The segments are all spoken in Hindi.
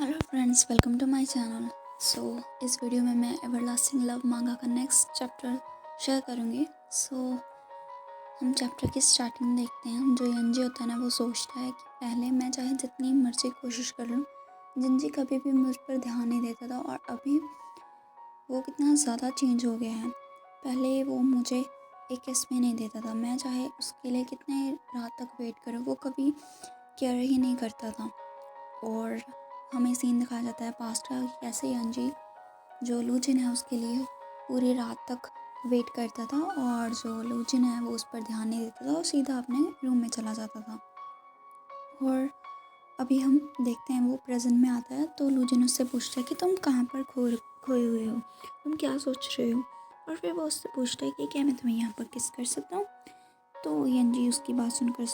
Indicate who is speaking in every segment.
Speaker 1: Hello friends, welcome to my channel. इस वीडियो में मैं एवरलास्टिंग लव मांगा का नेक्स्ट चैप्टर शेयर करूँगी। हम चैप्टर की स्टार्टिंग देखते हैं। जो यंजी होता है ना, वो सोचता है कि पहले मैं चाहे जितनी मर्जी कोशिश कर लूँ, जिंजी कभी भी मुझ पर ध्यान नहीं देता था, और अभी वो कितना ज़्यादा चेंज हो गया है। पहले वो मुझे एक किस में नहीं देता था, मैं चाहे उसके लिए कितने रात तक वेट करूँ, वो कभी केयर ही नहीं करता था। और हमें सीन दिखाया जाता है पास्ट का, कैसे यंजी जो लूजिन है उसके लिए पूरी रात तक वेट करता था, और जो लूजिन है वो उस पर ध्यान नहीं देता था और सीधा अपने रूम में चला जाता था। और अभी हम देखते हैं वो प्रेजेंट में आता है, तो लूजिन उससे पूछता है कि तुम कहाँ पर खोए हुए हो, तुम क्या सोच रहे हो। और फिर वो उससे पूछता है कि क्या मैं तुम्हें यहाँ पर किस कर सकता हूँ। तो यंजी उसकी बात सुनकर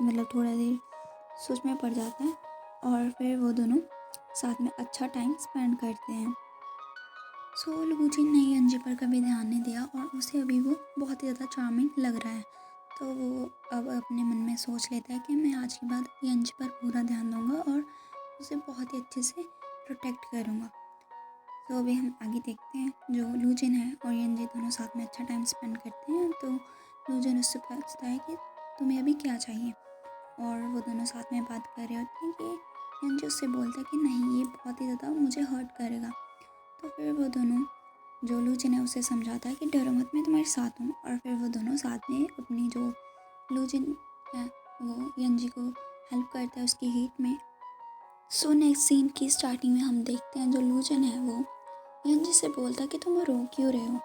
Speaker 1: मतलब थोड़ा देर सोच में पड़ जाता है, और फिर वो दोनों साथ में अच्छा टाइम स्पेंड करते हैं। लुबुचिन ने यंजी पर कभी ध्यान नहीं दिया, और उसे अभी वो बहुत ही ज़्यादा चार्मिंग लग रहा है। तो वो अब अपने मन में सोच लेता है कि मैं आज के बाद यंजी पर पूरा ध्यान दूंगा और उसे बहुत ही अच्छे से प्रोटेक्ट करूँगा। अभी हम आगे देखते हैं, जो लूजिन है और यंजी दोनों साथ में अच्छा टाइम स्पेंड करते हैं। तो लूजिन उससे पूछता है कि तुम्हें अभी क्या चाहिए, और वो दोनों साथ में बात कर रहे होते हैं कि यंजी उससे बोलता है कि नहीं, ये बहुत ही ज़्यादा मुझे हर्ट करेगा। तो फिर वो दोनों, जो लूजिन है उसे समझाता है कि डरो मत, मैं तुम्हारे साथ हूँ। और फिर वो दोनों साथ में अपनी जो लूजिन है वो यंजी को हेल्प करता है उसकी हीट में। नेक्स्ट सीन की स्टार्टिंग में हम देखते हैं, जो लूजिन है वो यंजी से बोलता है कि तुम रो क्यों रहे हो,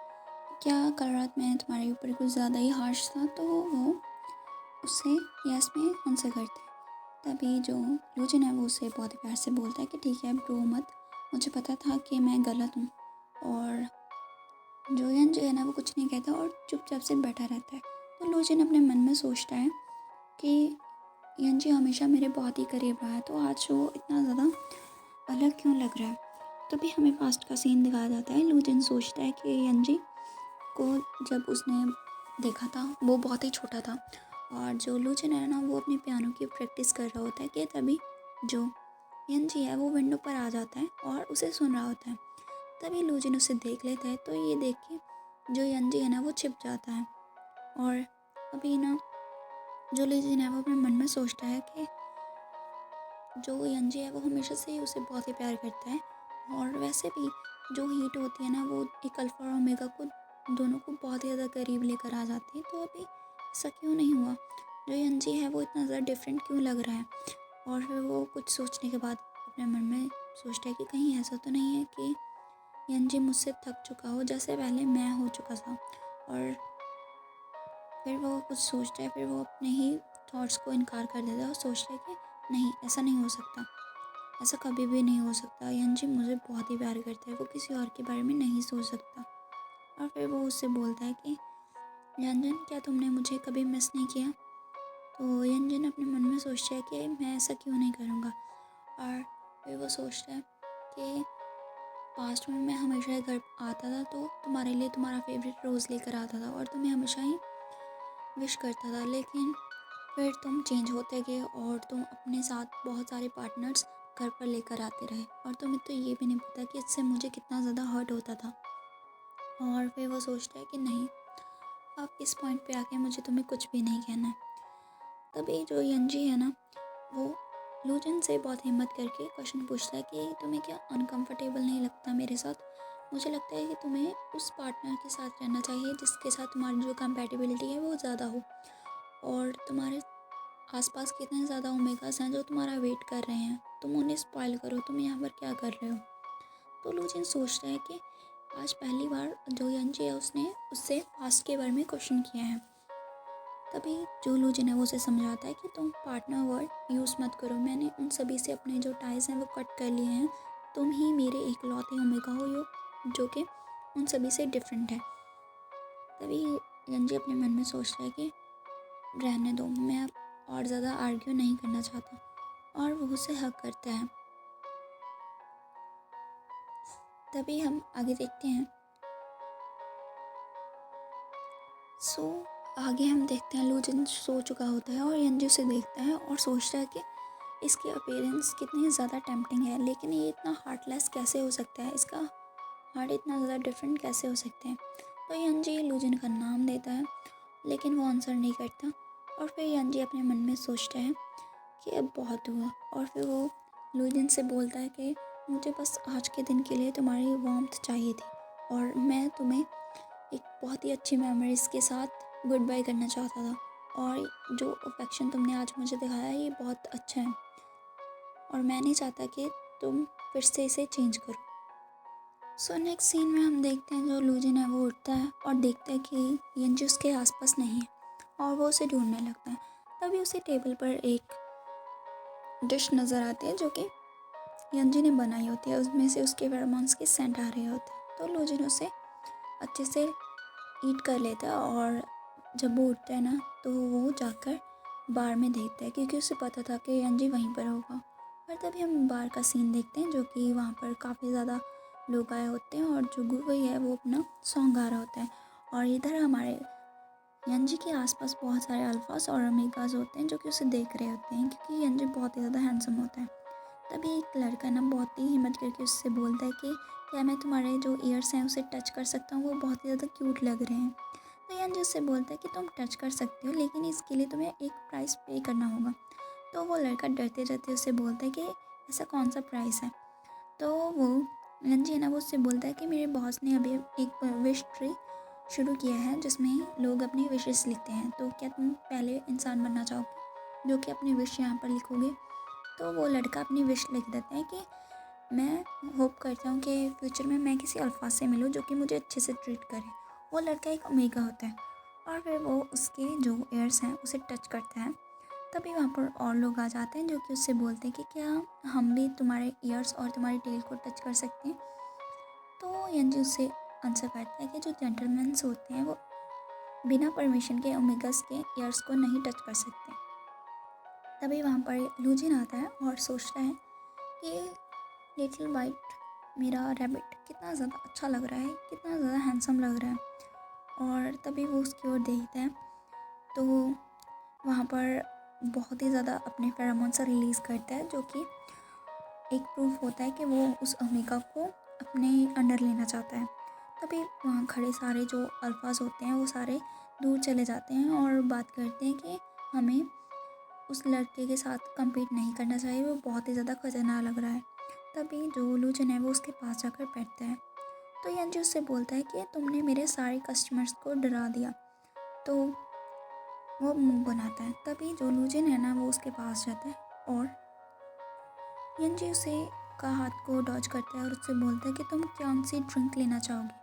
Speaker 1: क्या कल रात मैंने तुम्हारे ऊपर कुछ ज़्यादा ही हार्श था। तो वो उससे यस में आंसर करते हैं। तभी जो लूजिन है वो उसे बहुत ही प्यार से बोलता है कि ठीक है, अब रो मत, मुझे पता था कि मैं गलत हूँ। और जो यंजी है ना, वो कुछ नहीं कहता और चुपचाप से बैठा रहता है। तो लूजिन अपने मन में सोचता है कि यंजी हमेशा मेरे बहुत ही करीब रहा है, तो आज वो इतना ज़्यादा अलग क्यों लग रहा है। तभी हमें पास्ट का सीन दिखाया जाता है। लूजिन सोचता है कि यंजी को जब उसने देखा था वो बहुत ही छोटा था, और जो लूजिन है ना, वो अपने पियानो की प्रैक्टिस कर रहा होता है कि तभी जो यंजी है वो विंडो पर आ जाता है और उसे सुन रहा होता है। तभी लूजिन उसे देख लेता है, तो ये देख के जो यंजी है ना वो छिप जाता है। और अभी ना जो लूजिन है वो अपने मन में सोचता है कि जो यंजी है वो हमेशा से ही उसे बहुत ही प्यार करता है, और वैसे भी जो हीट होती है ना, वो एक अल्फा और ओमेगा को दोनों को बहुत ही ज़्यादा करीब लेकर आ जाती है। तो अभी ऐसा क्यों नहीं हुआ, जो यंजी है वो इतना ज़्यादा डिफरेंट क्यों लग रहा है। और फिर वो कुछ सोचने के बाद अपने मन में सोचता है कि कहीं ऐसा तो नहीं है कि यंजी मुझसे थक चुका हो जैसे पहले मैं हो चुका था। और फिर वो कुछ सोचता है, फिर वो अपने ही थॉट्स को इनकार कर देता है और सोचता है कि नहीं, ऐसा नहीं हो सकता, ऐसा कभी भी नहीं हो सकता, यंजी मुझे बहुत ही प्यार करता है, वो किसी और के बारे में नहीं सोच सकता। और फिर वो उससे बोलता है कि यंजन, क्या तुमने मुझे कभी मिस नहीं किया। तो यंजन अपने मन में सोचता है कि मैं ऐसा क्यों नहीं करूँगा। और फिर वो सोचता है कि पास्ट में मैं हमेशा घर आता था तो तुम्हारे लिए तुम्हारा फेवरेट रोज़ लेकर आता था और तुम्हें हमेशा ही विश करता था, लेकिन फिर तुम चेंज होते गए और तुम अपने साथ बहुत सारे पार्टनर्स घर पर लेकर आते रहे, और तुम्हें तो ये भी नहीं पता कि इससे मुझे कितना ज़्यादा हर्ट होता था। और फिर वो सोचता है कि नहीं, अब इस पॉइंट पे आके मुझे तुम्हें कुछ भी नहीं कहना है। तभी जो यंजी है ना, वो लूजन से बहुत हिम्मत करके क्वेश्चन पूछता है कि तुम्हें क्या अनकंफर्टेबल नहीं लगता मेरे साथ। मुझे लगता है कि तुम्हें उस पार्टनर के साथ रहना चाहिए जिसके साथ तुम्हारी जो कंपैटिबिलिटी है वो ज़्यादा हो, और तुम्हारे आसपास कितने ज़्यादा ओमेगास हैं जो तुम्हारा वेट कर रहे हैं, तुम उन्हें स्पॉइल करो, तुम यहाँ पर क्या कर रहे हो। तो लूजिन सोचता है कि आज पहली बार जो यंजी है उसने उससे पास्ट के बारे में क्वेश्चन किया है। तभी जो लूजिन है वो उसे समझाता है कि तुम पार्टनर वर्ड यूज़ मत करो, मैंने उन सभी से अपने जो टाइज हैं वो कट कर लिए हैं, तुम ही मेरे इकलौते ओमेगा हो जो कि उन सभी से डिफरेंट है। तभी यंजी अपने मन में सोचता है कि रहने दो, मैं अब और ज़्यादा आर्ग्यू नहीं करना चाहता, और वो उसे हक करता है। तभी हम आगे देखते हैं। आगे हम देखते हैं लूजिन सो चुका होता है और यंजी उसे देखता है और सोचता है कि इसकी अपीयरेंस कितनी ज़्यादा टेम्पटिंग है, लेकिन ये इतना हार्टलेस कैसे हो सकता है, इसका हार्ट इतना ज़्यादा डिफरेंट कैसे हो सकते हैं। तो यंजी लूजिन का नाम देता है, लेकिन वो आंसर नहीं करता। और फिर यंजी अपने मन में सोचता है कि अब बहुत हुआ, और फिर वो लूजिन से बोलता है कि मुझे बस आज के दिन के लिए तुम्हारी वार्मथ चाहिए थी, और मैं तुम्हें एक बहुत ही अच्छी मेमोरीज़ के साथ गुड बाय करना चाहता था, और जो अफेक्शन तुमने आज मुझे दिखाया है ये बहुत अच्छा है, और मैं नहीं चाहता कि तुम फिर से इसे चेंज करो। सो नेक्स्ट सीन में हम देखते हैं जो लूजिन है वो उठता है और देखता है कि यंजी उसके आसपास नहीं है, और वो उसे ढूंढने लगता है। तभी उसे टेबल पर एक डिश नज़र आती है जो कि यंजी ने बनाई होती है, उसमें से उसके फेरोमोन्स की सेंट आ रहे होते हैं। तो लूजिन उसे अच्छे से ईट कर लेता है, और जब वो उठता है ना तो वो जाकर बार में देखता है, क्योंकि उसे पता था कि यंजी वहीं पर होगा। और तभी हम बार का सीन देखते हैं जो कि वहाँ पर काफ़ी ज़्यादा लोग आए होते हैं, और जो गुगुई है वो अपना सॉन्ग गा रहा होता है, और इधर हमारे यंजी के आसपास बहुत सारे अल्फास और अमीगास होते हैं जो कि उसे देख रहे होते हैं, क्योंकि यंजी बहुत ही ज़्यादा हैंडसम होता है। तभी एक लड़का ना बहुत ही हिम्मत करके उससे बोलता है कि क्या मैं तुम्हारे जो ईयर्स हैं उसे टच कर सकता हूँ, वो बहुत ही ज़्यादा क्यूट लग रहे हैं। तो यंजी उससे बोलता है कि तुम टच कर सकते हो, लेकिन इसके लिए तुम्हें एक प्राइस पे करना होगा। तो वो लड़का डरते डरते उससे बोलता है कि ऐसा कौन सा प्राइस है। तो वो यंजी है ना वो उससे बोलता है कि मेरे बॉस ने अभी एक विश ट्री शुरू किया है जिसमें लोग अपनी विशेस लिखते हैं, तो क्या तुम पहले इंसान बनना चाहोगे जो कि अपनी विश यहाँ पर लिखोगे। तो वो लड़का अपनी विश लिख देता है कि मैं होप करता हूँ कि फ्यूचर में मैं किसी अल्फा से मिलूँ जो कि मुझे अच्छे से ट्रीट करे। वो लड़का एक ओमेगा होता है, और फिर वो उसके जो एयर्स हैं उसे टच करता है। तभी वहाँ पर और लोग आ जाते हैं जो कि उससे बोलते हैं कि क्या हम भी तुम्हारे ईयर्स और तुम्हारी टेल को टच कर सकते हैं। तो यंजी उससे आंसर करता है कि जो जेंटलमैन्स होते हैं वो बिना परमिशन के ओमेगस के ईयर्स को नहीं टच कर सकते। तभी वहाँ पर लूजिन आता है और सोचता है कि लिटिल वाइट मेरा रैबिट कितना ज़्यादा अच्छा लग रहा है, कितना ज़्यादा हैंडसम लग रहा है। और तभी वो उसकी ओर देखता है तो वहाँ पर बहुत ही ज़्यादा अपने फेरोमोन से रिलीज़ करता है, जो कि एक प्रूफ होता है कि वो उस ओमेगा को अपने अंडर लेना चाहता है। तभी वहाँ खड़े सारे जो अल्फाज होते हैं वो सारे दूर चले जाते हैं और बात करते हैं कि हमें उस लड़के के साथ compete नहीं करना चाहिए, वो बहुत ही ज़्यादा खतरनाक लग रहा है। तभी जो लूजन है वो उसके पास जाकर बैठता है। तो यंजी उससे बोलता है कि तुमने मेरे सारे कस्टमर्स को डरा दिया। तो वो मुंह बनाता है। तभी जो लूजन है ना वो उसके पास जाता है, और यंजी उसे का हाथ को डॉज करता है और उससे बोलता है कि तुम कौन सी ड्रिंक लेना चाहोगे।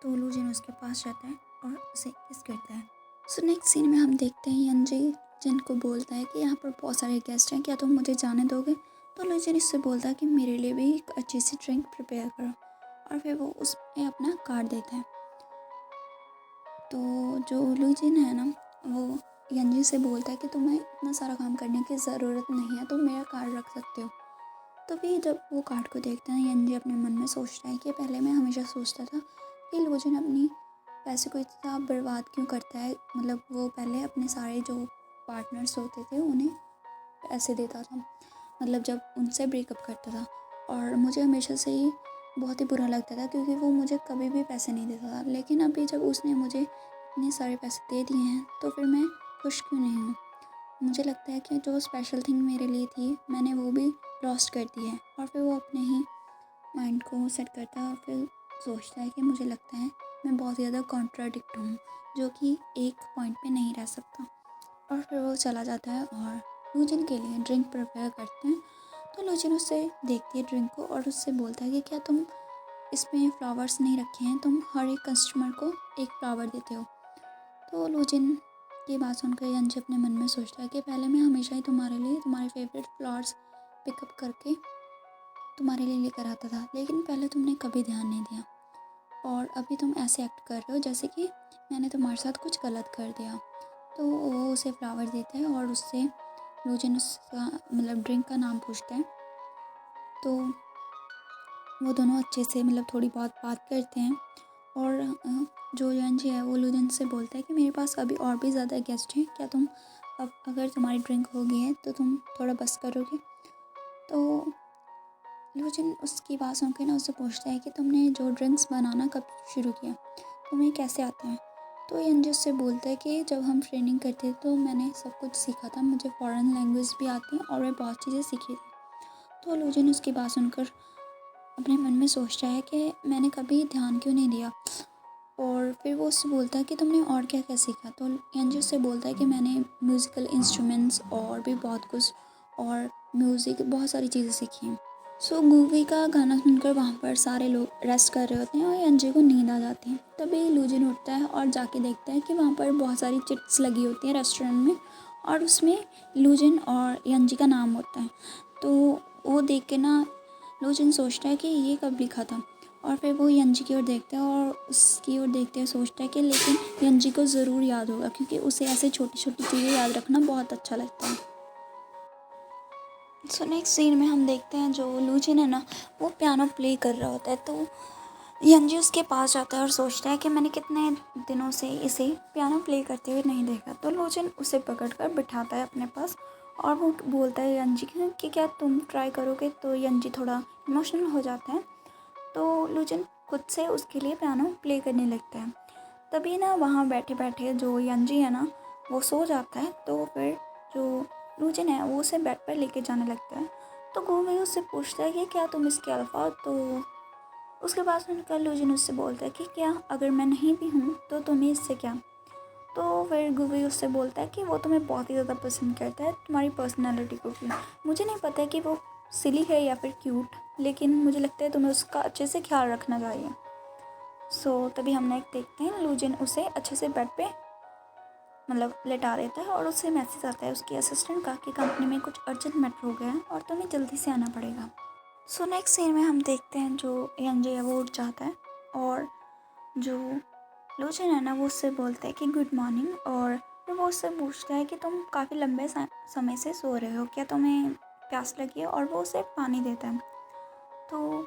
Speaker 1: तो लूजिन उसके पास जाता है और उसे किस करता है। सो नेक्स्ट सीन में हम देखते हैं यंजी जिनको बोलता है कि यहाँ पर बहुत सारे गेस्ट हैं, क्या तुम मुझे जाने दोगे। तो लूजिन इससे बोलता है कि मेरे लिए भी एक अच्छी सी ड्रिंक प्रिपेयर करो, और फिर वो उसमें अपना कार्ड देता है। तो जो लूजिन है ना वो यंजी से बोलता है कि तुम्हें इतना सारा काम करने की ज़रूरत नहीं है, तुम मेरा कार्ड रख सकते हो। तभी जब वो कार्ड को देखता है यंजी अपने मन में सोचता है कि पहले मैं हमेशा सोचता था कि लूजिन अपनी पैसे को इतना बर्बाद क्यों करता है, मतलब वो पहले अपने सारे जो पार्टनर्स होते थे उन्हें पैसे देता था, मतलब जब उनसे ब्रेकअप करता था। और मुझे हमेशा से ही बहुत ही बुरा लगता था क्योंकि वो मुझे कभी भी पैसे नहीं देता था, लेकिन अभी जब उसने मुझे इतने सारे पैसे दे दिए हैं तो फिर मैं खुश क्यों नहीं हूँ। मुझे लगता है कि जो स्पेशल थिंग मेरे लिए थी मैंने वो भी लॉस्ट कर दी है। और फिर वो अपने ही माइंड को सेट करता है और फिर सोचता है कि मुझे लगता है मैं बहुत ज़्यादा कॉन्ट्राडिक्ट हूँ, जो कि एक पॉइंट पे नहीं रह सकता। और फिर वो चला जाता है और लूजिन के लिए ड्रिंक प्रिपेयर करते हैं। तो लूजिन उससे देखती है ड्रिंक को और उससे बोलता है कि क्या तुम इसमें फ्लावर्स नहीं रखे हैं, तुम हर एक कस्टमर को एक फ्लावर देते हो। तो लूजिन की बात सुनकर यंजी अपने मन में सोचता है कि पहले मैं हमेशा ही तुम्हारे लिए तुम्हारे फेवरेट फ्लावर्स पिकअप करके तुम्हारे लिए लेकर आता था, लेकिन पहले तुमने कभी ध्यान नहीं दिया, और अभी तुम ऐसे एक्ट कर रहे हो जैसे कि मैंने तुम्हारे साथ कुछ गलत कर दिया। तो वो उसे फ्लावर देता है और उससे लूजिन उसका मतलब ड्रिंक का नाम पूछता है। तो वो दोनों अच्छे से मतलब थोड़ी बहुत बात करते हैं, और जो यंजी है वो लूजिन से बोलता है कि मेरे पास अभी और भी ज़्यादा गेस्ट हैं, क्या तुम अब अगर तुम्हारी ड्रिंक हो गई है तो तुम थोड़ा बस करोगे। तो लूजिन उसकी बात सुन के ना उससे पूछता है कि तुमने जो ड्रिंक्स बनाना कब शुरू किया, तुम्हें कैसे आता है। तो यंजी उससे बोलता है कि जब हम ट्रेनिंग करते थे तो मैंने सब कुछ सीखा था, मुझे फ़ॉरेन लैंग्वेज भी आती हैं और मैं बहुत चीज़ें सीखी थी। तो लूजिन उसकी बात सुनकर अपने मन में सोचता है कि मैंने कभी ध्यान क्यों नहीं दिया। और फिर वो उससे बोलता है कि तुमने और क्या क्या सीखा। तो यंजी उससे बोलता है कि मैंने म्यूज़िकल इंस्ट्रूमेंट्स और भी बहुत कुछ और म्यूज़िक बहुत सारी चीज़ें सीखी हैं। सो मूवी का गाना सुनकर वहाँ पर सारे लोग रेस्ट कर रहे होते हैं और यंजी को नींद आ जाती है। तभी लूजिन उठता है और जाके देखता है कि वहाँ पर बहुत सारी चिट्स लगी होती हैं रेस्टोरेंट में और उसमें लूजिन और यंजी का नाम होता है। तो वो देख के ना लूजिन सोचता है कि ये कब लिखा था। और फिर वो यंजी की ओर देखता है और उसकी ओर देखते हुए सोचता है कि लेकिन यंजी को ज़रूर याद होगा, क्योंकि उसे ऐसे छोटी छोटी चीज़ें याद रखना बहुत अच्छा लगता है। सो नेक्स्ट सीन में हम देखते हैं जो लूजिन है ना वो पियानो प्ले कर रहा होता है। तो यंजी उसके पास जाता है और सोचता है कि मैंने कितने दिनों से इसे पियानो प्ले करते हुए नहीं देखा। तो लूजिन उसे पकड़कर बिठाता है अपने पास और वो बोलता है यंजी कि क्या तुम ट्राई करोगे। तो यंजी थोड़ा इमोशनल हो जाता है। तो लूजिन खुद से उसके लिए पियानो प्ले करने लगता है। तभी ना वहाँ बैठे बैठे जो यंजी है ना वो सो जाता है। तो फिर जो लूजिन है वो उसे बेड पर लेके जाने लगता है। तो गुवी उससे पूछता है कि क्या तुम इसके अल्फा। तो उसके बाद सुनकर लूजिन उससे बोलता है कि क्या अगर मैं नहीं भी हूँ तो तुम्हें इससे क्या। तो फिर गुवी उससे बोलता है कि वो तुम्हें बहुत ही ज़्यादा पसंद करता है, तुम्हारी पर्सनैलिटी को भी। मुझे नहीं पता कि वो सिली है या फिर क्यूट, लेकिन मुझे लगता है तुम्हें उसका अच्छे से ख्याल रखना चाहिए। तभी हम नेक्स्ट देखते हैं लूजिन उसे अच्छे से बेड पे मतलब लेटा देता है और उससे मैसेज आता है उसकी असिस्टेंट का कि कंपनी में कुछ अर्जेंट मैटर हो गया है और तुम्हें जल्दी से आना पड़ेगा। नेक्स्ट सीन में हम देखते हैं जो यंजी है वो उठ जाता है और जो लूजिन है ना वो उससे बोलता है कि गुड मॉर्निंग। और फिर वो उससे पूछता है कि तुम काफ़ी लंबे समय से सो रहे हो, क्या तुम्हें प्यास लगी है। और वो उसे पानी देता है। तो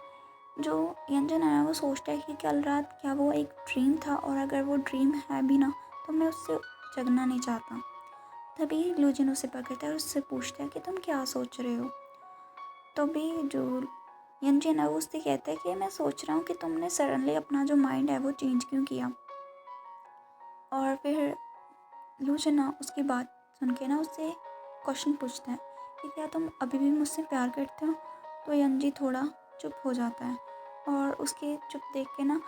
Speaker 1: जो यंजन है वो सोचता है कि कल रात क्या वो एक ड्रीम था, और अगर वो ड्रीम है भी ना तो मैं उससे जगना नहीं चाहता। तभी लूजिन उसे पकड़ता है और उससे पूछता है कि तुम क्या सोच रहे हो। तो भी जो यंजन है वो उससे कहता है कि मैं सोच रहा हूँ कि तुमने सडनली अपना जो माइंड है वो चेंज क्यों किया। और फिर लूजिन ना उसकी बात सुन के ना उससे क्वेश्चन पूछता है कि क्या तुम अभी भी मुझसे प्यार करते हो। तो यंजी थोड़ा चुप हो जाता है और उसके चुप देख के ना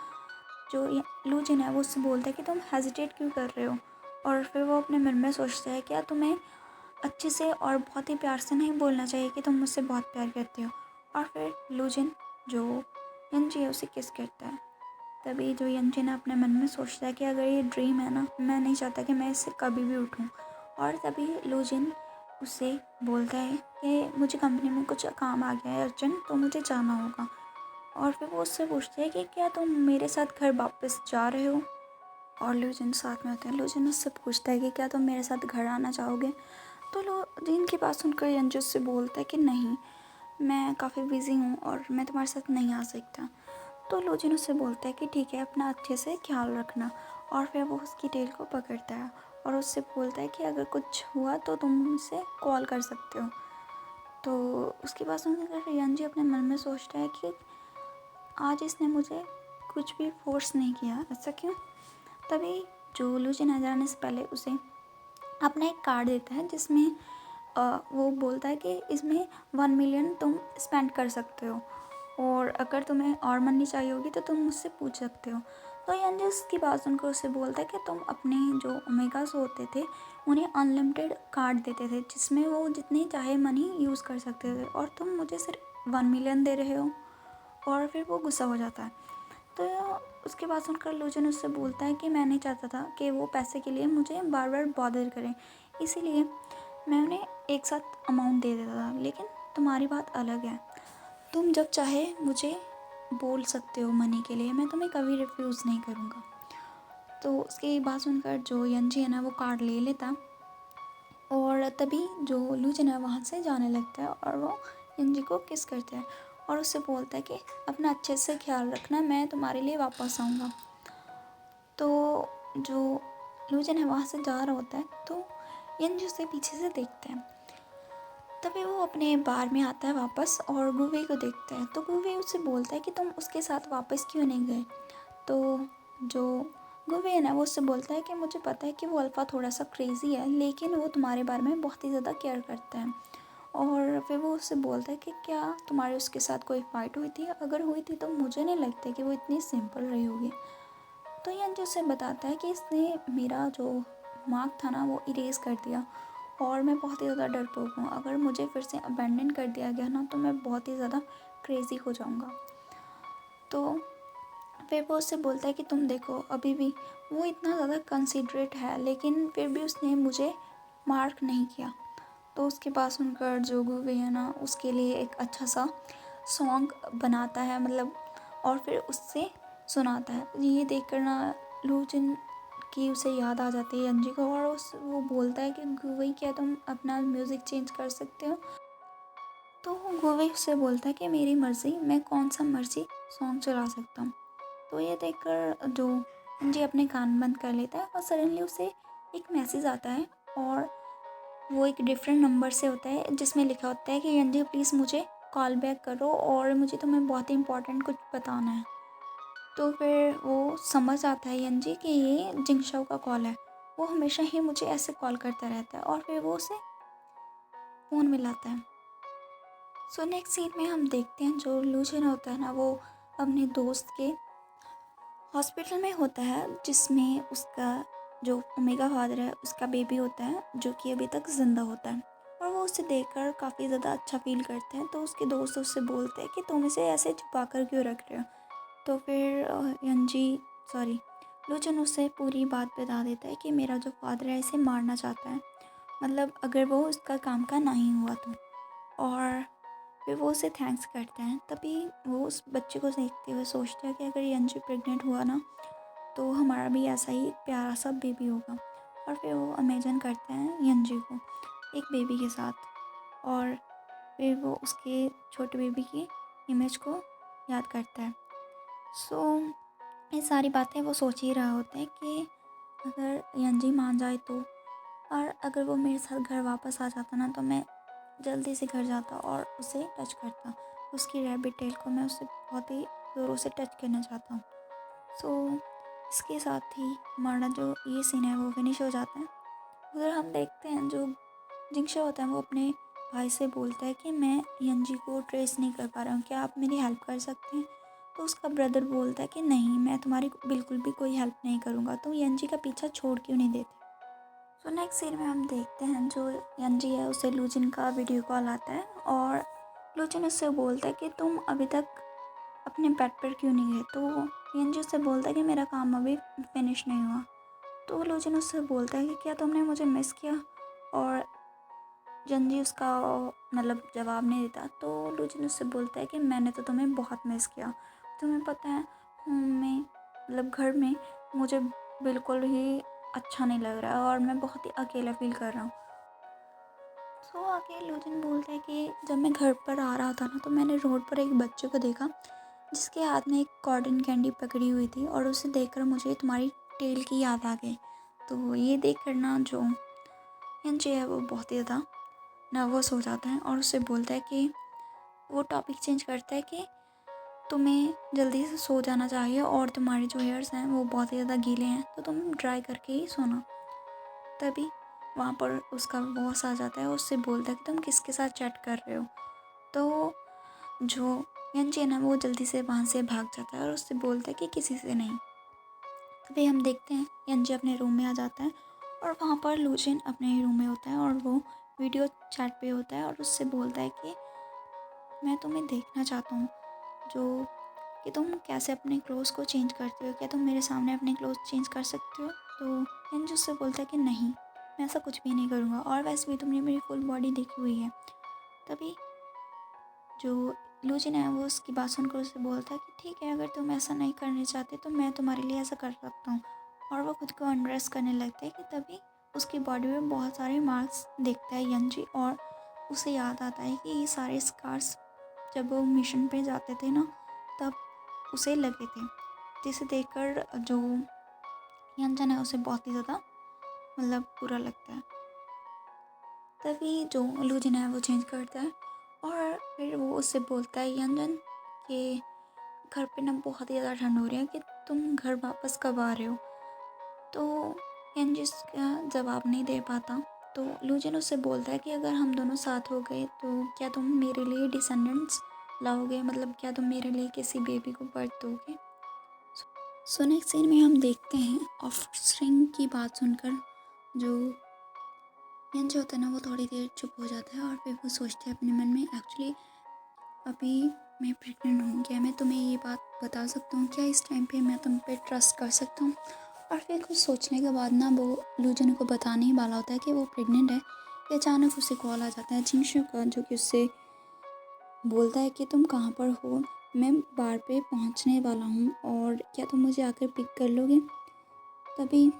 Speaker 1: जो लूजिन है वो उससे बोलता है कि तुम हेजिटेट क्यों कर रहे हो। और फिर वो अपने मन में सोचता है क्या तुम्हें अच्छे से और बहुत ही प्यार से नहीं बोलना चाहिए कि तुम मुझसे बहुत प्यार करते हो। और फिर लूजिन जो यंजी है उसे किस करता है। तभी जो यंजिन अपने मन में सोचता है कि अगर ये ड्रीम है ना, मैं नहीं चाहता कि मैं इससे कभी भी उठूं। और तभी लूजिन उससे बोलता है कि मुझे कंपनी में कुछ काम आ गया है अर्जेंट, तो मुझे जाना होगा। और फिर वो उससे पूछते हैं कि क्या तुम मेरे साथ घर वापस जा रहे हो। और लूजिन साथ में होते हैं। लूजिन उससे पूछता है कि क्या तुम मेरे साथ घर आना चाहोगे। तो लूजिन की बात सुनकर यंजिन उससे बोलता है कि नहीं, मैं काफ़ी बिज़ी हूँ और मैं तुम्हारे साथ नहीं आ सकता। तो लूजिन उससे बोलता है कि ठीक है, अपना अच्छे से ख्याल रखना। और फिर वो उसकी टेल को पकड़ता है और उससे बोलता है कि अगर कुछ हुआ तो तुम मुझसे कॉल कर सकते हो। तो उसकी बात सुनकर फिर यंजी अपने मन में सोचता है कि आज इसने मुझे कुछ भी फोर्स नहीं किया, ऐसा क्यों। तभी जो लूजिन आ जाने से पहले उसे अपना एक कार्ड देता है जिसमें वो बोलता है कि इसमें 1 मिलियन तुम स्पेंड कर सकते हो, और अगर तुम्हें और मनी चाहिए होगी तो तुम मुझसे पूछ सकते हो। तो यंजस की बात सुनकर उससे बोलता है कि तुम अपने जो ओमेगास होते थे उन्हें अनलिमिटेड कार्ड देते थे जिसमें वो जितनी चाहे मनी यूज़ कर सकते थे, और तुम मुझे सिर्फ 1 मिलियन दे रहे हो। और फिर वो गुस्सा हो जाता है। तो उसके बाद सुनकर लूजन उससे बोलता है कि मैं नहीं चाहता था कि वो पैसे के लिए मुझे बार बार बॉदर करें, इसीलिए मैं उन्हें एक साथ अमाउंट दे देता था। लेकिन तुम्हारी बात अलग है, तुम जब चाहे मुझे बोल सकते हो मनी के लिए, मैं तुम्हें कभी रिफ्यूज़ नहीं करूँगा। तो उसकी बात सुनकर जो यंजी है ना वो कार्ड ले लेता, और तभी जो लूजन है वहाँ से जाने लगता है और वो यंजी को किस करता है और उससे बोलता है कि अपना अच्छे से ख्याल रखना, मैं तुम्हारे लिए वापस आऊँगा। तो जो लूजन है वहाँ से जा रहा होता है तो यंजी उसे पीछे से देखते हैं। तभी वो अपने बार में आता है वापस और गुवे को देखता है। तो गुवे उससे बोलता है कि तुम उसके साथ वापस क्यों नहीं गए। तो जो गुवे है ना वो उससे बोलता है कि मुझे पता है कि वो अल्फ़ा थोड़ा सा क्रेज़ी है, लेकिन वो तुम्हारे बारे में बहुत ही ज़्यादा केयर करता है। और फिर वो उससे बोलता है कि क्या तुम्हारे उसके साथ कोई फ़ाइट हुई थी? अगर हुई थी तो मुझे नहीं लगता कि वो इतनी सिंपल रही होगी। तो यंजी उसे बताता है कि इसने मेरा जो मार्क था ना वो इरेज़ कर दिया और मैं बहुत ही ज़्यादा डरपोक हूँ। अगर मुझे फिर से अबैंडन कर दिया गया ना तो मैं बहुत ही ज़्यादा क्रेज़ी हो जाऊँगा। तो फिर वो उससे बोलता है कि तुम देखो अभी भी वो इतना ज़्यादा कंसिडरेट है, लेकिन फिर भी उसने मुझे मार्क नहीं किया। तो उसके पास सुनकर जो गुवे है ना उसके लिए एक अच्छा सा सॉन्ग बनाता है, मतलब, और फिर उससे सुनाता है। ये देखकर ना लूजिन की उसे याद आ जाती है यंजी को, और वो बोलता है कि गुवे क्या तुम अपना म्यूज़िक चेंज कर सकते हो। तो गुवे उससे बोलता है कि मेरी मर्ज़ी, मैं कौन सा मर्ज़ी सॉन्ग चला सकता हूँ। तो ये देखकर जो यंजी अपने कान बंद कर लेता है और सडनली उसे एक मैसेज आता है, और वो एक डिफरेंट नंबर से होता है जिसमें लिखा होता है कि यंजी प्लीज़ मुझे कॉल बैक करो और मुझे तुम्हें बहुत ही इम्पोर्टेंट कुछ बताना है। तो फिर वो समझ आता है यंजी कि ये जिंगशाओ का कॉल है। वो हमेशा ही मुझे ऐसे कॉल करता रहता है, और फिर वो उसे फ़ोन मिलाता है। सो नेक्स्ट सीन में हम देखते हैं जो लूजन होता है ना वो अपने दोस्त के हॉस्पिटल में होता है, जिसमें उसका जो ओमेगा फादर है उसका बेबी होता है जो कि अभी तक ज़िंदा होता है। और वो उसे देखकर काफ़ी ज़्यादा अच्छा फील करते हैं। तो उसके दोस्त उससे बोलते हैं कि तुम इसे ऐसे छुपा कर क्यों रख रहे हो। तो फिर लूचन उससे पूरी बात बता देता है कि मेरा जो फादर है इसे मारना चाहता है, मतलब अगर वो उसका काम का नहीं हुआ तो। और फिर वो उसे थैंक्स करते हैं। तभी वो उस बच्चे को देखते हुए सोचता है कि अगर यंजी प्रेग्नेंट हुआ ना तो हमारा भी ऐसा ही एक प्यारा सा बेबी होगा। और फिर वो इमेजिन करते हैं यंजी को एक बेबी के साथ, और फिर वो उसके छोटे बेबी की इमेज को याद करता है। सो ये सारी बातें वो सोच ही रहा होता है कि अगर यंजी मान जाए तो, और अगर वो मेरे साथ घर वापस आ जाता ना तो मैं जल्दी से घर जाता और उसे टच करता। उसकी रैबिट टेल को मैं उससे बहुत ही ज़ोरों से टच करना चाहता हूँ। सो इसके साथ ही हमारा जो ये सीन है वो फिनिश हो जाता है। उधर हम देखते हैं जो जिंगशा होता है वो अपने भाई से बोलता है कि मैं यंजी को ट्रेस नहीं कर पा रहा हूँ, क्या आप मेरी हेल्प कर सकते हैं। तो उसका ब्रदर बोलता है कि नहीं, मैं तुम्हारी बिल्कुल भी कोई हेल्प नहीं करूँगा, तुम यंजी का पीछा छोड़ क्यों नहीं देते। तो नेक्स्ट सीन में हम देखते हैं जो यंजी है उसे लूजिन का वीडियो कॉल आता है, और लूजिन उससे बोलता है कि तुम अभी तक अपने बेड पर क्यों नहीं गए। तो यंजी उससे बोलता है कि मेरा काम अभी फिनिश नहीं हुआ। तो लूजिन उससे बोलता है कि क्या तुमने मुझे मिस किया। और यंजी उसका मतलब जवाब नहीं देता। तो लूजिन उससे बोलता है कि मैंने तो तुम्हें बहुत मिस किया, तुम्हें पता है होम में मतलब घर में मुझे बिल्कुल ही अच्छा नहीं लग रहा है और मैं बहुत ही अकेला फील कर रहा हूँ। तो आगे लूजिन बोलता है कि जब मैं घर पर आ रहा था ना तो मैंने रोड पर एक बच्चे को देखा जिसके हाथ में एक कॉटन कैंडी पकड़ी हुई थी, और उसे देखकर मुझे तुम्हारी टेल की याद आ गई। तो ये देख कर ना जो यंजी है वो बहुत ही ज़्यादा नर्वस हो जाता है और उससे बोलता है कि वो टॉपिक चेंज करता है कि तुम्हें जल्दी से सो जाना चाहिए और तुम्हारे जो हेयर्स हैं वो बहुत ही ज़्यादा गीले हैं तो तुम ड्राई करके ही सोना। तभी वहाँ पर उसका बॉस आ जाता है और उससे बोलता है कि तुम किसके साथ चैट कर रहे हो। तो जो यंजी है ना वो जल्दी से वहाँ से भाग जाता है और उससे बोलता है कि किसी से नहीं। तभी हम देखते हैं यंजी अपने रूम में आ जाता है और वहाँ पर लूजिन अपने रूम में होता है और वो वीडियो चैट पे होता है और उससे बोलता है कि मैं तुम्हें देखना चाहता हूँ, जो कि तुम कैसे अपने क्लोथ्स को चेंज करते हो, क्या तुम मेरे सामने अपने क्लोथ्स चेंज कर सकते हो। तो यंजी उससे बोलता है कि नहीं, मैं ऐसा कुछ भी नहीं करूँगा और वैसे भी तुमने मेरी फुल बॉडी देखी हुई है। तभी जो लूजिन है वो उसकी बात सुनकर उससे बोलता है कि ठीक है, अगर तुम ऐसा नहीं करना चाहते तो मैं तुम्हारे लिए ऐसा कर सकता हूँ। और वो खुद को अनड्रेस करने लगता है कि तभी उसकी बॉडी में बहुत सारे मार्क्स देखता है यंजी, और उसे याद आता है कि ये सारे स्कार्स जब वो मिशन पे जाते थे ना तब उसे लगे थे, जिसे देखकर जो यंजन है उसे बहुत ही ज़्यादा मतलब बुरा लगता है। तभी जो लूजिन है वो चेंज करता है और फिर वो उससे बोलता है यंजन कि घर पे ना बहुत ही ज़्यादा ठंड हो रही है कि तुम घर वापस कब आ रहे हो। तो यंजी इसका जवाब नहीं दे पाता। तो लूजिन उससे बोलता है कि अगर हम दोनों साथ हो गए तो क्या तुम मेरे लिए डिसेंडेंट्स लाओगे, मतलब क्या तुम मेरे लिए किसी बेबी को बर्थ दोगे। सो नेक्स्ट सीन में हम देखते हैं ऑफस्प्रिंग की बात सुनकर जो यंजी होता है ना वो थोड़ी देर चुप हो जाता है और फिर वो सोचते हैं अपने मन में, एक्चुअली अभी मैं प्रेग्नेंट हूँ, क्या मैं तुम्हें ये बात बता सकता हूँ, क्या इस टाइम पे मैं तुम पे ट्रस्ट कर सकता हूँ। और फिर कुछ सोचने के बाद ना वो लूजन को बताने ही वाला होता है कि वो प्रेग्नेंट है कि अचानक उसे कॉल आ जाता है जिंगशू का, जो कि उससे बोलता है कि तुम कहाँ पर हो, मैं बार पे पहुँचने वाला हूँ और क्या तुम मुझे आकर पिक कर लोगे। तभी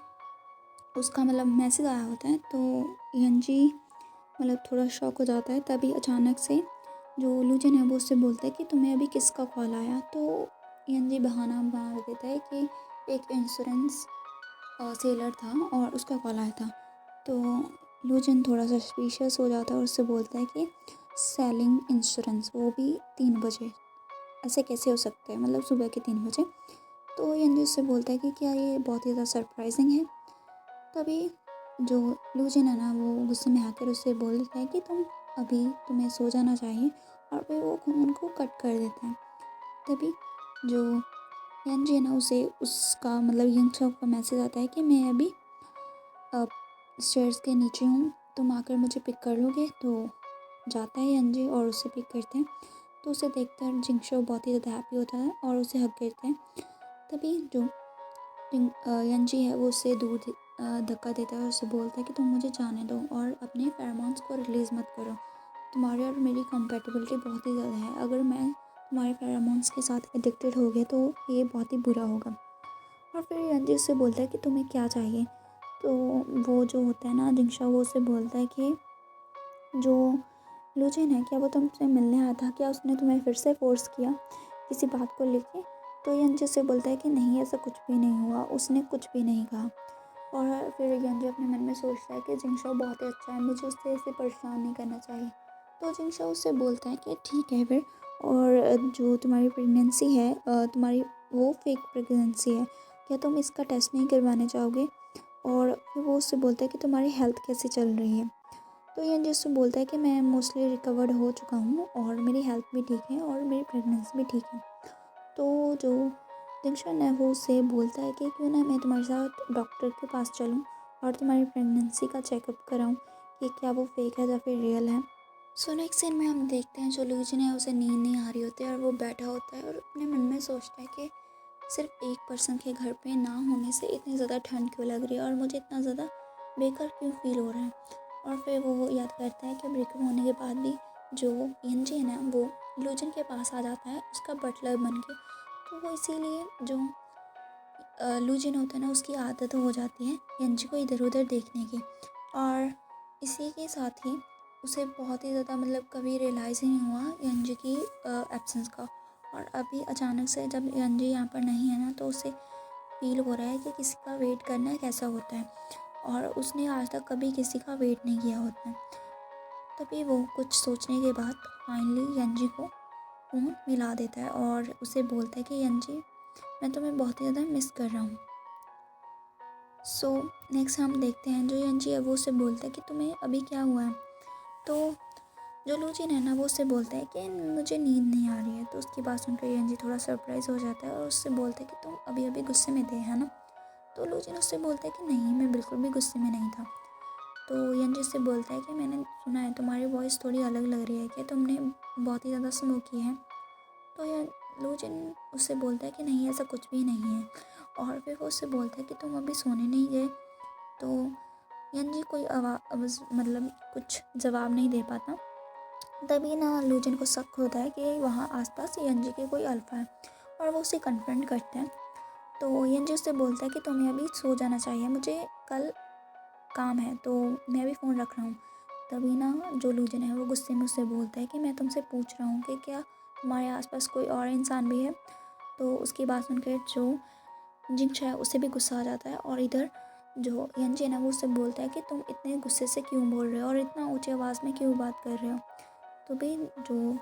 Speaker 1: उसका मतलब मैसेज आया होता है तो यंजी मतलब थोड़ा शॉक हो जाता है। तभी अचानक से जो लूजन है वो उससे बोलता है कि तुम्हें अभी किसका कॉल आया। तो यंजी बहाना मार देता है कि एक इंश्योरेंस सेलर था और उसका कॉल आया था। तो लूजन थोड़ा सा सस्पिशियस हो जाता है और उससे बोलता है कि सेलिंग इंश्योरेंस, वो भी 3 बजे, ऐसे कैसे हो सकता है, मतलब सुबह के 3 बजे। तो यंजी उससे बोलता है कि क्या ये बहुत ही ज़्यादा सरप्राइजिंग है। तभी जो लूजन है ना वो गुस्से में आकर उससे बोल देता है कि तुम्हें सो जाना चाहिए और फिर वो फ़ोन को कट कर देता है। तभी जो यंजी है ना उसे उसका मतलब यंगचॉक का मैसेज आता है कि मैं अभी स्टेयर्स के नीचे हूँ, तुम आकर मुझे पिक कर लोगे। तो जाता है यंजी और उसे पिक करते हैं। तो उसे देखकर जिंगशो बहुत ही ज़्यादा हैप्पी होता है और उसे हग करता है। तभी जो यंजी है वो उससे दूर धक्का देता है और उसे बोलता है कि तुम मुझे जाने दो और अपने फेरोमोन्स को रिलीज़ मत करो, तुम्हारी और मेरी कंपेटिबिलिटी बहुत ही ज़्यादा है, अगर मैं तुम्हारे फेरोमोन्स के साथ एडिक्टेड हो गया तो ये बहुत ही बुरा होगा। और फिर यंजी उससे बोलता है कि तुम्हें क्या चाहिए। तो वो जो होता है ना जिंगशा, वो उससे बोलता है कि जो लूजिन है क्या वो तुमसे मिलने आया था, क्या उसने तुम्हें फिर से फोर्स किया किसी बात को लेके। तो यंजी उससे बोलता है कि नहीं, ऐसा कुछ भी नहीं हुआ, उसने कुछ भी नहीं कहा। और फिर यंजी अपने मन में सोचता है कि जिंगशा बहुत ही अच्छा है, मुझे उससे ऐसे परेशान नहीं करना चाहिए। तो जिंगशा उससे बोलता है कि ठीक है फिर, और जो तुम्हारी प्रेगनेंसी है तुम्हारी वो फेक प्रेगनेंसी है, क्या तुम इसका टेस्ट नहीं करवाने चाहोगे। और फिर वो उससे बोलता है कि तुम्हारी हेल्थ कैसे चल रही है। तो यंजी उससे बोलता है कि मैं मोस्टली रिकवर्ड हो चुका हूँ और मेरी हेल्थ भी ठीक है और मेरी प्रेगनेंसी भी ठीक है। तो जो जिंगशन है वो उससे बोलता है कि क्यों ना मैं तुम्हारे साथ डॉक्टर के पास चलूँ और तुम्हारी प्रेगनेंसी का चेकअप कराऊँ कि क्या वो फेक है या फिर रियल है। सो नेक्स्ट सीन में हम देखते हैं जो लूजिन है उसे नींद नहीं आ रही होती है और वो बैठा होता है और अपने मन में सोचता है कि सिर्फ एक पर्सन के घर पे ना होने से इतनी ज़्यादा ठंड क्यों लग रही है और मुझे इतना ज़्यादा बेकार क्यों फील हो रहा है। और फिर वो याद करता है कि ब्रेकअप होने के बाद भी जो यंजी है ना वो लूजिन के पास आ जाता है उसका बटलर बन के। तो वो इसीलिए जो लूजिन होता है ना उसकी आदत हो जाती है यंजी को इधर उधर देखने की। और इसी के साथ ही उसे बहुत ही ज़्यादा मतलब कभी रियलाइज़ ही नहीं हुआ यंजी की एब्सेंस का। और अभी अचानक से जब यंजी यहाँ पर नहीं है ना तो उसे फील हो रहा है कि किसी का वेट करना कैसा होता है और उसने आज तक कभी किसी का वेट नहीं किया होता है। तभी वो कुछ सोचने के बाद फाइनली यंजी को फ़ोन मिला देता है और उसे बोलता है कि यंजी मैं तुम्हें बहुत ही ज़्यादा मिस कर रहा हूँ। सो नेक्स्ट हम देखते हैं जो यंजी है वो उससे बोलता है कि तुम्हें अभी क्या हुआ है। तो जो लूजिन है ना वो उससे बोलता है कि मुझे नींद नहीं आ रही है। तो उसकी बात सुनकर यंजी थोड़ा सरप्राइज़ हो जाता है और उससे बोलता है कि तुम अभी अभी गुस्से में थे है ना। तो लूजिन उससे बोलता है कि नहीं, मैं बिल्कुल भी गुस्से में नहीं था। तो यंजी उससे बोलता है कि मैंने सुना है तुम्हारी वॉइस थोड़ी अलग लग रही है, कि तुमने बहुत ही ज़्यादा स्मोक की है। तो लूजिन उससे बोलता है कि नहीं, ऐसा कुछ भी नहीं है। और फिर वो उससे बोलता है कि तुम अभी सोने नहीं गए। तो यंजी कोई आवाज़ मतलब कुछ जवाब नहीं दे पाता। तभी ना लूजिन को शक होता है कि वहाँ आसपास यंजी के कोई अल्फा है और वो उसे कन्फ्रंट करते हैं। तो यंजी उससे बोलता है कि तुम्हें अभी सो जाना चाहिए, मुझे कल काम है, तो मैं भी फ़ोन रख रहा हूँ। तभी ना जो लूजिन है वो गुस्से में उससे बोलता है कि मैं तुमसे पूछ रहा हूँ कि क्या तुम्हारे आसपास कोई और इंसान भी है। तो उसकी बात सुनकर जो जिंक्स है उसे भी गुस्सा आ जाता है और इधर जो यंजी है ना वो उससे बोलता है कि तुम इतने गुस्से से क्यों बोल रहे हो और इतना ऊंची आवाज़ में क्यों बात कर रहे हो। तो भाई जो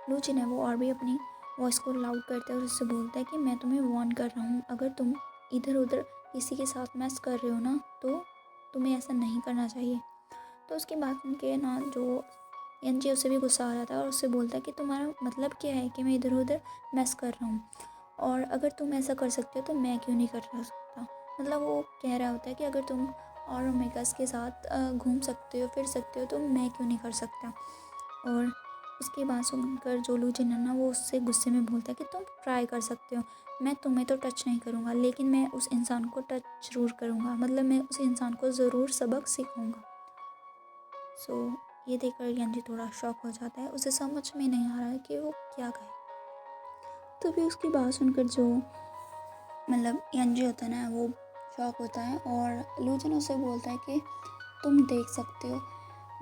Speaker 1: लूजिन है वो और भी अपनी वॉइस को लाउड करता है और उससे बोलता है कि मैं तुम्हें वार्न कर रहा हूँ, अगर तुम इधर उधर किसी के साथ मैस कर रहे हो ना तो तुम्हें ऐसा नहीं करना चाहिए। तो उसकी बात सुन के ना जो यंजी उसे भी गुस्सा आ जाता है और उससे बोलता है कि तुम्हारा मतलब क्या है कि मैं इधर उधर मैस कर रहा हूँ, और अगर तुम ऐसा कर सकते हो तो मैं क्यों नहीं कर सकता। मतलब वो कह रहा होता है कि अगर तुम और ओमेगास के साथ घूम सकते हो फिर सकते हो तो मैं क्यों नहीं कर सकता। और उसकी बात सुनकर जो लूजिन है ना वो उससे गुस्से में बोलता है कि तुम ट्राई कर सकते हो, मैं तुम्हें तो टच नहीं करूँगा लेकिन मैं उस इंसान को टच ज़रूर करूँगा, मतलब मैं उस इंसान को ज़रूर सबक सिखाऊँगा। ये देखकर यंजी थोड़ा शॉक हो जाता है, उसे समझ में नहीं आ रहा है कि वो क्या कहे। तभी उसकी बात सुनकर जो मतलब यंजी होता है ना वो शॉक होता है और लूजिन उसे बोलता है कि तुम देख सकते हो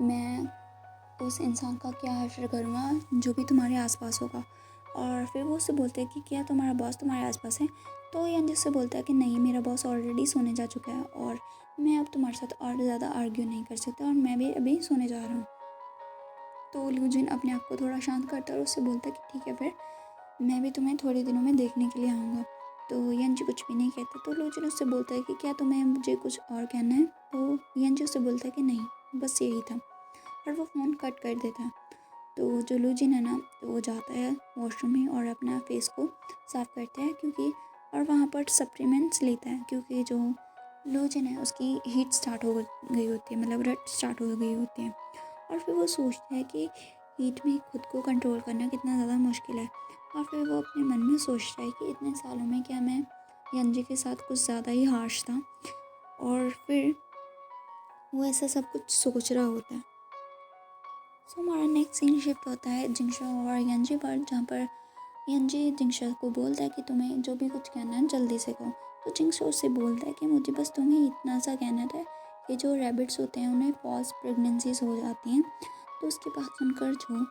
Speaker 1: मैं उस इंसान का क्या हश्र करूँगा जो भी तुम्हारे आसपास होगा। और फिर वो उससे बोलते हैं कि क्या तुम्हारा बॉस तुम्हारे आसपास है। तो यंजी उससे बोलता है कि नहीं, मेरा बॉस ऑलरेडी सोने जा चुका है और मैं अब तुम्हारे साथ और ज़्यादा आर्ग्यू नहीं कर सकता और मैं भी अभी सोने जा रहा हूँ। तो लूजिन अपने आप को थोड़ा शांत करता है और उससे बोलता है कि ठीक है फिर मैं भी तुम्हें थोड़े दिनों में देखने के लिए आऊँगा। तो यंजी कुछ भी नहीं कहता। तो लूजिन उससे बोलता है कि क्या तुम्हें मुझे कुछ और कहना है। तो यंजी उससे बोलता है कि नहीं बस यही था, और वो फ़ोन कट कर देता है। तो जो लूजिन है ना तो वो जाता है वॉशरूम में और अपना फेस को साफ़ करता है क्योंकि और वहाँ पर सप्लीमेंट्स लेता है क्योंकि जो लूजिन है उसकी हीट स्टार्ट हो गई होती है, मतलब रट स्टार्ट हो गई होती है। और फिर वो सोचता है कि हीट में खुद को कंट्रोल करना कितना ज़्यादा मुश्किल है। और फिर वो अपने मन में सोचता है कि इतने सालों में क्या मैं यंजी के साथ कुछ ज़्यादा ही हार्श था। और फिर वो ऐसा सब कुछ सोच रहा होता है। हमारा नेक्स्ट सीन शिफ्ट होता है जिंगशा और यंजी पर, जहाँ पर यंजी जिंगशा को बोलता है कि तुम्हें जो भी कुछ कहना है जल्दी से कहो। तो जिंगशा उससे बोलता है कि मुझे बस तुम्हें इतना सा कहना था कि जो रैबिट्स होते हैं उन्हें फॉल्स प्रेगनेंसीज हो जाती हैं। तो उसकी बात सुनकर जो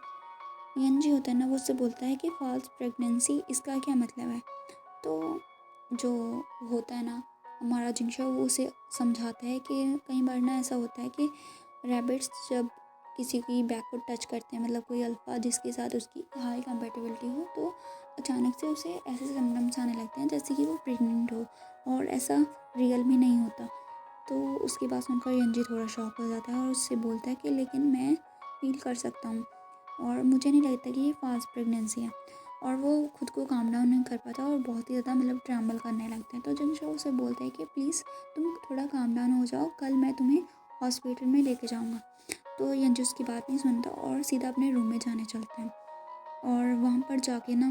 Speaker 1: यंजी होता है ना वो उससे बोलता है कि फॉल्स प्रेगनेंसी इसका क्या मतलब है। तो जो होता है ना हमारा जिंगशा वो उसे समझाता है कि कई बार ना ऐसा होता है कि रैबिट्स जब किसी की बैक को टच करते हैं, मतलब कोई अल्फ़ा जिसके साथ उसकी हाई कंपेटिबिलिटी हो, तो अचानक से उसे ऐसे सिम्टम्स आने लगते हैं जैसे कि वो प्रेग्नेंट हो, और ऐसा रियल में नहीं होता। तो उसकी बात सुनकर यंजी थोड़ा शॉक हो जाता है और उससे बोलता है कि लेकिन मैं फील कर सकता हूँ और मुझे नहीं लगता कि ये फास्ट प्रेगनेंसी है। और वो खुद को काम डाउन नहीं कर पाता और बहुत ही ज़्यादा मतलब ट्रैम्बल करने लगता है। तो जिंगशा उसे बोलता है कि प्लीज़ तुम थोड़ा काम डाउन हो जाओ, कल मैं तुम्हें हॉस्पिटल में लेके जाऊँगा। तो यंजी उसकी बात नहीं सुनता और सीधा अपने रूम में जाने चलता है। और वहाँ पर जाके ना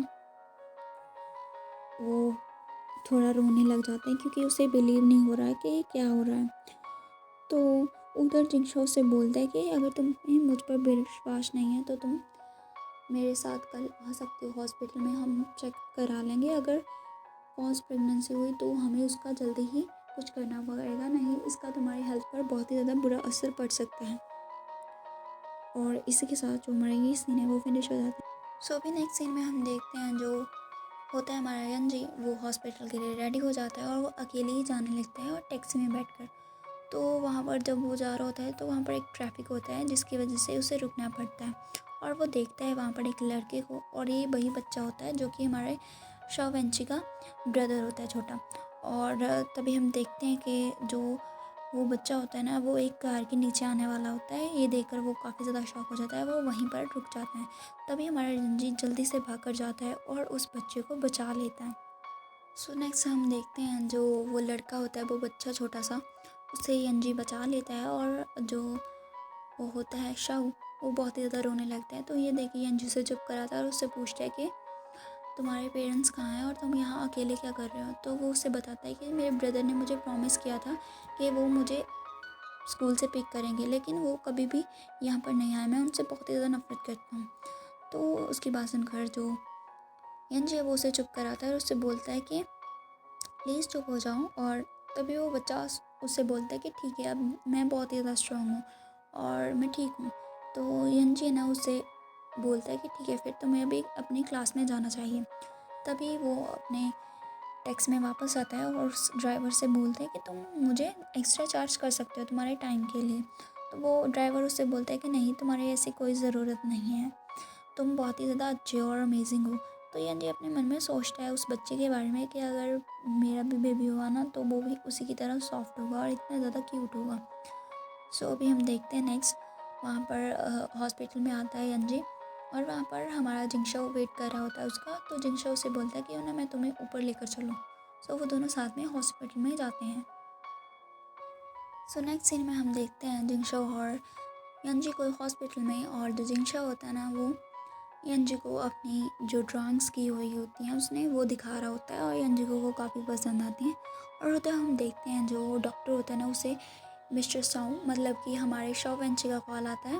Speaker 1: वो थोड़ा रोने लग जाते हैं क्योंकि उसे बिलीव नहीं हो रहा है कि क्या हो रहा है। तो उधर जिंगशा उससे बोलता है कि अगर तुम्हें मुझ पर विश्वास नहीं है तो तुम मेरे साथ कल आ सकते हो हॉस्पिटल में, हम चेक करा लेंगे। अगर फॉल्स प्रेगनेंसी हुई तो हमें उसका जल्दी ही कुछ करना पड़ेगा, नहीं इसका तुम्हारी हेल्थ पर बहुत ही ज़्यादा बुरा असर पड़ सकता है। और इसी के साथ जो हमारा ये सीन है वो फिनिश हो जाता है। अभी नेक्स्ट सीन में हम देखते हैं जो होता है हमारा यंजी वो हॉस्पिटल के लिए रेडी हो जाता है और वो अकेले ही जाने लगता है और टैक्सी में बैठकर। तो वहाँ पर जब वो जा रहा होता है तो वहाँ पर एक ट्रैफिक होता है जिसकी वजह से उसे रुकना पड़ता है। और वो देखता है वहाँ पर एक लड़के को, और ये वही बच्चा होता है जो कि हमारे शॉ वेंची का ब्रदर होता है छोटा। और तभी हम देखते हैं कि जो वो बच्चा होता है ना वो एक कार के नीचे आने वाला होता है। ये देखकर वो काफ़ी ज़्यादा शॉक हो जाता है, वो वहीं पर रुक जाता है। तभी हमारा रंजीत जल्दी से भाग कर जाता है और उस बच्चे को बचा लेता है। नेक्स्ट हम देखते हैं जो वो लड़का होता है वो बच्चा छोटा सा, उसे यंजी बचा लेता है। और जो वो होता है शाहू वो बहुत ही ज़्यादा रोने लगता है। तो ये देखिए यंजी से चुप कराता है और उससे पूछता है कि तुम्हारे पेरेंट्स कहाँ हैं और तुम यहाँ अकेले क्या कर रहे हो। तो वो उससे बताता है कि मेरे ब्रदर ने मुझे प्रॉमिस किया था कि वो मुझे स्कूल से पिक करेंगे, लेकिन वो कभी भी यहाँ पर नहीं आए, मैं उनसे बहुत ही ज़्यादा नफरत करता हूँ। तो उसकी बात सुनकर जो यंजी है वो उसे चुप कराता है और उससे बोलता है कि प्लीज़ चुप हो जाओ। और तभी वो बच्चा उससे बोलता है कि ठीक है अब मैं बहुत ही ज़्यादा स्ट्रॉन्ग हूँ और मैं ठीक हूँ। तो यंजी है ना उससे बोलता है कि ठीक है फिर तुम्हें अभी अपनी क्लास में जाना चाहिए। तभी वो अपने टैक्सी में वापस आता है और उस ड्राइवर से बोलता है कि तुम मुझे एक्स्ट्रा चार्ज कर सकते हो तुम्हारे टाइम के लिए। तो वो ड्राइवर उससे बोलता है कि नहीं, तुम्हारी ऐसी कोई ज़रूरत नहीं है, तुम बहुत ही ज़्यादा अच्छे हो और अमेजिंग हो। तो यंजी अपने मन में सोचता है उस बच्चे के बारे में कि अगर मेरा भी बेबी हुआ ना तो वो भी उसी की तरह सॉफ्ट होगा और इतना ज़्यादा क्यूट होगा। सो अभी हम देखते हैं नेक्स्ट, वहाँ पर हॉस्पिटल में आता है यंजी और वहाँ पर हमारा जिंगशाओ वेट कर रहा होता है उसका। तो जिंगशाओ से बोलता है कि ना मैं तुम्हें ऊपर लेकर चलूँ। सो वो दोनों साथ में हॉस्पिटल में जाते हैं। सो नेक्स्ट सीन में हम देखते हैं जिंगशाओ और यंजी को हॉस्पिटल में, और जो जिंगशाओ होता है ना वो यंजी को अपनी जो ड्राइंग्स की हुई होती हैं उसने वो दिखा रहा होता है और यंजी को वो काफ़ी पसंद आती हैं। और उधर हम देखते हैं जो डॉक्टर होता है ना उसे मिस्टर साउ मतलब कि हमारे शॉ वेंची का कॉल आता है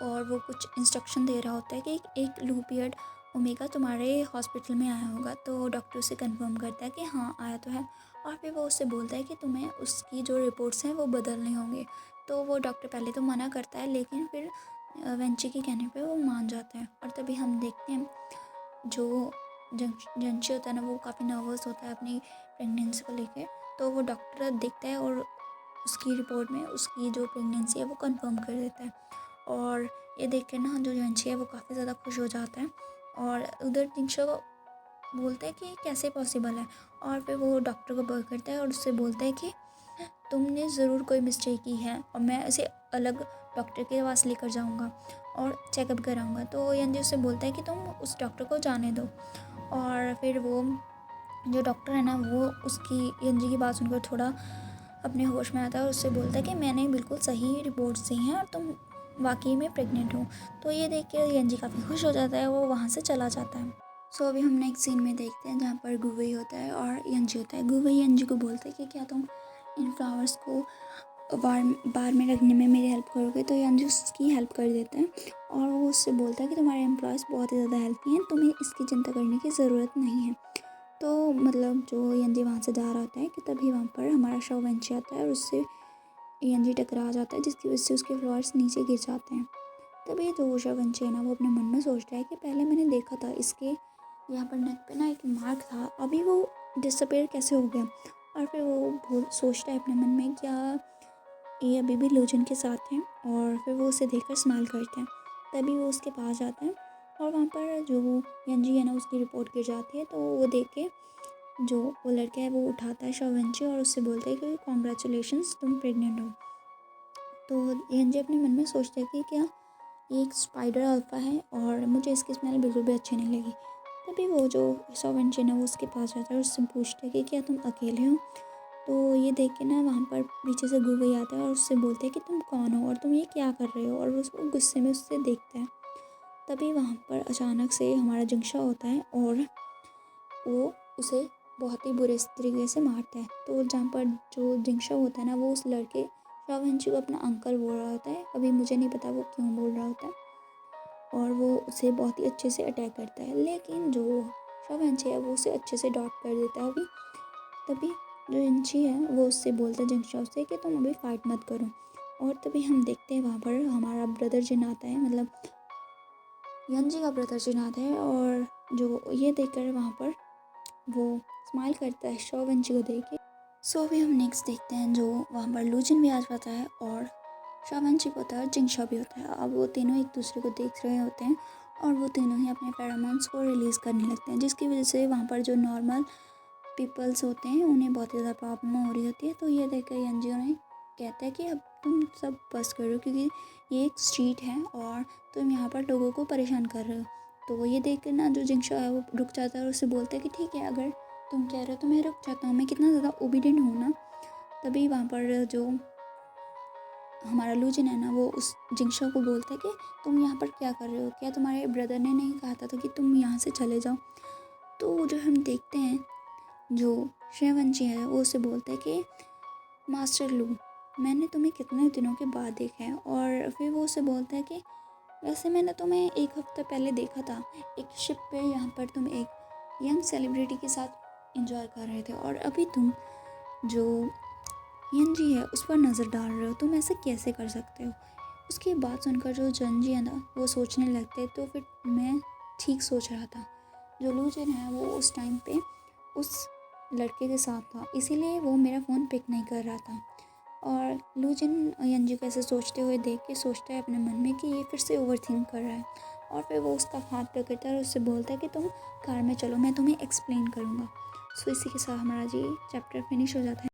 Speaker 1: और वो कुछ इंस्ट्रक्शन दे रहा होता है कि एक लूपियड ओमेगा तुम्हारे हॉस्पिटल में आया होगा। तो डॉक्टर उसे कंफर्म करता है कि हाँ आया तो है, और फिर वो उससे बोलता है कि तुम्हें उसकी जो रिपोर्ट्स हैं वो बदलने होंगे। तो वो डॉक्टर पहले तो मना करता है लेकिन फिर वेंची के कहने पे वो मान जाता है। और तभी हम देखते हैं जो जंशी होता है ना वो काफ़ी नर्वस होता है अपनी प्रेगनेंसी को लेके। तो वो डॉक्टर देखता है और उसकी रिपोर्ट में उसकी जो प्रेगनेंसी है वो कंफर्म कर देता है। और ये देख कर ना जो जंशी है वो काफ़ी ज़्यादा खुश हो जाता है और उधर जिंशा को बोलता है कि कैसे पॉसिबल है। और फिर वो डॉक्टर को बग करता है और उससे बोलता है कि तुमने ज़रूर कोई मिस्टेक की है और मैं इसे अलग डॉक्टर के पास लेकर जाऊंगा और चेकअप कराऊंगा। तो यंजी उससे बोलता है कि तुम उस डॉक्टर को जाने दो। और फिर वो जो डॉक्टर है ना वो उसकी यंजी की बात सुनकर थोड़ा अपने होश में आता है और उससे बोलता है कि मैंने बिल्कुल सही रिपोर्ट्स दी हैं और तुम वाकई में प्रेग्नेंट हो। तो ये देख के यंजी काफ़ी खुश हो जाता है, वो वहाँ से चला जाता है। सो अभी हम नेक्स्ट सीन में देखते हैं जहाँ पर गुवई होता है और यंजी होता है। गुवई यंजी को बोलता है कि क्या तुम इन फ्लावर्स को बार में रखने में मेरी हेल्प करोगे। तो यंजी उसकी हेल्प कर देता है और वो उससे बोलता है कि तुम्हारे एम्प्लॉयज़ बहुत ही ज़्यादा हेल्पी हैं, तुम्हें इसकी चिंता करने की ज़रूरत नहीं है। तो मतलब जो यंजी वहाँ से जा रहा होता है कि तभी वहाँ पर हमारा शॉ वेंची आता है और उससे यंजी टकरा जाता है जिसकी वजह से उसके फ्लावर्स नीचे गिर जाते हैं। तभी जो शॉ वेंची है ना वो अपने मन में सोचता है कि पहले मैंने देखा था इसके यहाँ पर नेक पे ना एक मार्क था, अभी वो डिसअपेयर कैसे हो गया। और फिर वो सोचता है अपने मन में क्या ये अभी भी लोजन के साथ हैं। और फिर वो उसे देखकर स्माइल करते हैं। तभी वो उसके पास जाता है और वहाँ पर जो यंजी है ना उसकी रिपोर्ट गिर जाती है। तो वो देख के जो वो लड़का है वो उठाता है शॉ वेंची और उससे बोलता है कि कॉन्ग्रेचुलेशंस तुम प्रेग्नेंट हो। तो यंजी अपने मन में सोचता है कि क्या ये एक स्पाइडर अल्फा है और मुझे इसकी स्मेल बिल्कुल भी अच्छी नहीं लगी। तभी वो जो शॉ वेंची है वो उसके पास जाता है और उससे पूछता है कि क्या तुम अकेले हो। तो ये देख के ना वहाँ पर पीछे से गुवई आता है और उससे बोलते हैं कि तुम कौन हो और तुम ये क्या कर रहे हो, और वो उसको गुस्से में उससे देखता है। तभी वहाँ पर अचानक से हमारा जिंगशा होता है और वो उसे बहुत ही बुरे तरीके से मारता है। तो जहाँ पर जो जिंगशा होता है ना वो उस लड़के शावंशी को अपना अंकल बोल रहा होता है, अभी मुझे नहीं पता वो क्यों बोल रहा होता है। और वो उसे बहुत ही अच्छे से अटैक करता है लेकिन जो शावंशी है वो उसे अच्छे से डॉट कर देता है। अभी तभी जो इंची है वो उससे बोलता है जिंगशा से कि तुम अभी फाइट मत करो। और तभी हम देखते हैं वहाँ पर हमारा ब्रदर जिन आता है, मतलब यंजी का ब्रदर जिन आता है और जो ये देखकर वहाँ पर वो स्माइल करता है शॉ वेंची को देख के। सो अभी हम नेक्स्ट देखते हैं जो वहाँ पर लूजिन भी आ जाता है और शॉ वेंची भी होता है और जिंगशा भी होता है। अब वो तीनों एक दूसरे को देख रहे होते हैं और वो तीनों ही अपने फेरोमोन्स को रिलीज़ करने लगते हैं, जिसकी वजह से वहाँ पर जो नॉर्मल पीपल्स होते हैं उन्हें बहुत ज़्यादा प्रॉब्लम हो रही होती है। तो ये देखकर यंजी उन्हें कहता है कि अब तुम सब बस करो क्योंकि ये एक स्ट्रीट है और तुम यहाँ पर लोगों को परेशान कर रहे हो। तो ये देख कर ना जो जिंगशा है वो रुक जाता है और उससे बोलता है कि ठीक है अगर तुम कह रहे हो तो मैं रुक जाता हूँ, मैं कितना ज़्यादा ओबीडेंट हूँ ना। तभी वहाँ पर जो हमारा लूजिन है ना वो उस जिंगशा को बोलता है कि तुम यहाँ पर क्या कर रहे हो, क्या तुम्हारे ब्रदर ने नहीं कहा था कि तुम यहाँ से चले जाओ। तो जो हम देखते हैं जो शेवंची है वो उसे बोलता है कि मास्टर लू, मैंने तुम्हें कितने दिनों के बाद देखा है। और फिर वो उसे बोलता है कि वैसे मैंने तुम्हें एक हफ्ता पहले देखा था एक शिप पे, यहाँ पर तुम एक यंग सेलिब्रिटी के साथ एंजॉय कर रहे थे और अभी तुम जो यंजी है उस पर नज़र डाल रहे हो, तुम ऐसे कैसे कर सकते हो। उसकी बात सुनकर जो जंजी है ना वो सोचने लगते। तो फिर मैं ठीक सोच रहा था, जो लूजन है वो उस टाइम पे उस लड़के के साथ था, इसीलिए वो मेरा फ़ोन पिक नहीं कर रहा था। और लूजिन यंजी को ऐसे सोचते हुए देख के सोचता है अपने मन में कि ये फिर से ओवरथिंक कर रहा है। और फिर वो उसका हाथ पकड़ता है और उससे बोलता है कि तुम कार में चलो, मैं तुम्हें एक्सप्लेन करूँगा। सो इसी के साथ हमारा जी चैप्टर फिनिश हो जाता है।